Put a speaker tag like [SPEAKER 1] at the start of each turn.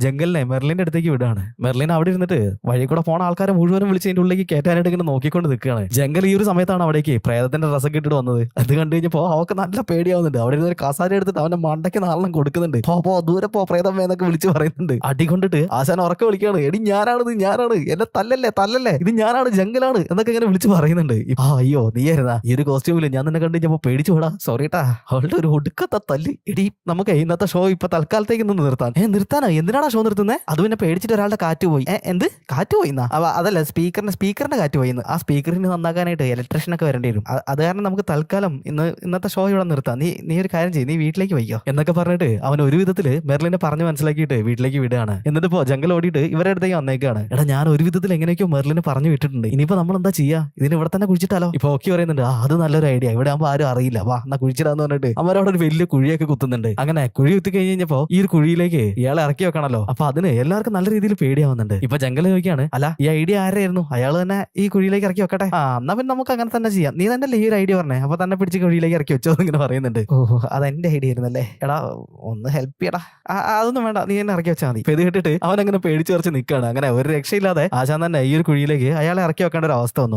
[SPEAKER 1] ജംഗലിനെ മെർലിന്റെ അടുത്തേക്ക് വിടാണ്. മെർലിൻ അവിടെ ഇരുന്നിട്ട് വഴി കൂടെ പോണ ആൾക്കാരെ മുഴുവനും വിളിച്ച് അതിന്റെ ഉള്ളിലേക്ക് കയറ്റാനായിട്ട് ഇങ്ങനെ നോക്കിക്കൊണ്ട് നിൽക്കുകയാണ്. ജംഗൽ ഈ ഒരു സമയത്താണ് അവിടേക്ക് പ്രേതത്തിന്റെ ഡ്രസ്സൊക്കെ ഇട്ടിട്ട് വന്നത്. അത് കണ്ടു കഴിഞ്ഞപ്പോ അവർക്ക് നല്ല പേടിയാവുന്നുണ്ട്. അവിടെ ഇരുന്ന് ഒരു കസാര എടുത്തിട്ട് അവന്റെ മണ്ടയ്ക്ക് നാളെ കൊടുക്കുന്നുണ്ട്. പോ ദൂരെ പോ പ്രേതം എന്നൊക്കെ വിളിച്ച് പറയുന്നുണ്ട്. അടി കൊണ്ടിട്ട് ആശാൻ ഉറക്കെ വിളിക്കുകയാണ്, എടി ഞാനാണ് എന്നെ തല്ലല്ലേ ഇത് ഞാനാണ് ജംഗലാണ് എന്നൊക്കെ ഇങ്ങനെ വിളിച്ച് പറയുന്നുണ്ട്. അയ്യോ നീയായിരുന്നാ, ഈ ഒരു കോസ്റ്റ്യൂമില് ഞാൻ നിന്നെ കണ്ടു കഴിഞ്ഞപ്പോ പേടിച്ചു പോടാ, സോറിട്ടാ. അവളുടെ ഒരു ഒടുക്കത്തെ തല്ല്. എടി നമുക്ക് ഇന്നത്തെ ഷോ ഇപ്പൊ തൽക്കാലത്തേക്ക് നിന്ന് നിർത്താനാ? എന്തിനാണ് ഷോ നിർത്തുന്നത്? അത് പിന്നെ പേടിച്ചിട്ട് ഒരാളുടെ കാറ്റ് പോയി. എന്ത് കാറ്റ് പോയിന്നാ? അതല്ല, സ്പീക്കറിന്റെ കാറ്റ് പോയിന്ന്. ആ സ്പീക്കറിന് നന്നാക്കാനായിട്ട് ഇലക്ട്രീഷ്യൻ ഒക്കെ വരേണ്ടി വരും. അത് കാരണം നമുക്ക് തൽക്കാലം ഇന്നത്തെ ഷോ ഇവിടെ നിർത്താം. നീ ഒരു കാര്യം ചെയ്യും, നീ വീട്ടിലേക്ക് വയ്ക്കോ എന്നൊക്കെ പറഞ്ഞിട്ട് അവൻ ഒരു വിധത്തില് മെർലിനെ പറഞ്ഞു മനസ്സിലാക്കിയിട്ട് വീട്ടിലേക്ക് വിടുകയാണ്. എന്നിട്ടിപ്പോ ജംഗൽ ഓടിയിട്ട് ഇവരുടെ അടുത്തേക്ക് വന്നേക്കാണ്. എടാ ഞാൻ ഒരു വിധത്തിൽ എങ്ങനെയൊക്കെയോ മെർലിനെ പറഞ്ഞു വിട്ടിട്ടുണ്ട്. ഇനിയിപ്പോ നമ്മൾ എന്താ ചെയ്യാ? ഇതിന് ഇവിടെ തന്നെ കുഴിച്ചിട്ടാലോ? ഇപ്പൊ ഓക്കെ പറയുന്നുണ്ട്. അത് നല്ലൊരു ഐഡിയ, ഇവിടെ ആകുമ്പോൾ ആരും അറിയില്ല, വാ എന്നാ കുഴിച്ചിടാന്ന് പറഞ്ഞിട്ട് അവരവിടെ ഒരു വലിയ കുഴിയൊക്കെ കുത്തുന്നുണ്ട്. അങ്ങനെ കുഴി കുത്തി കഴിഞ്ഞപ്പോ ഈ ഒരു കുഴിയിലേക്ക് ഇയാളെ ഇറക്കി വെക്കണല്ലോ. അപ്പൊ അതിന് എല്ലാവർക്കും നല്ല രീതിയിൽ പേടിയാവുന്നുണ്ട്. ഇപ്പൊ ജംഗൽ ചോദിക്കാണ്, അല്ല ഈ ഐഡിയ ആരായിരുന്നു? അയാൾ തന്നെ ഈ കുഴിയിലേക്ക് ഇറക്കി വെക്കട്ടെ. എന്നാ പിന്നെ നമുക്ക് അങ്ങനെ തന്നെ ചെയ്യാം. നീ തന്നെ ഈ ഒരു ഐഡിയ പറഞ്ഞേ, അപ്പൊ തന്നെ പിടിച്ച് കുഴിയിലേക്ക് ഇറക്കി വെച്ചോ ഇങ്ങനെ പറയുന്നുണ്ട്. ഓഹോ അതെന്റെ ഐഡിയ ആയിരുന്നല്ലേ? എടാ ഒന്ന് ഹെൽപ്പ് ചെയ്യടാ. അതൊന്നും വേണ്ട, നീ തന്നെ ഇറക്കി വെച്ചാൽ മതി. ഇത് കേട്ടിട്ട് അവൻ അങ്ങനെ പേടിച്ചു കുറച്ച് നിൽക്കുകയാണ്. അങ്ങനെ ഒരു രക്ഷയില്ലാതെ ആശാൻ തന്നെ ഈ ഒരു കുഴിയിലേക്ക് അയാളെ ഇറക്കി വെക്കേണ്ട ഒരു അവസ്ഥ വന്നു.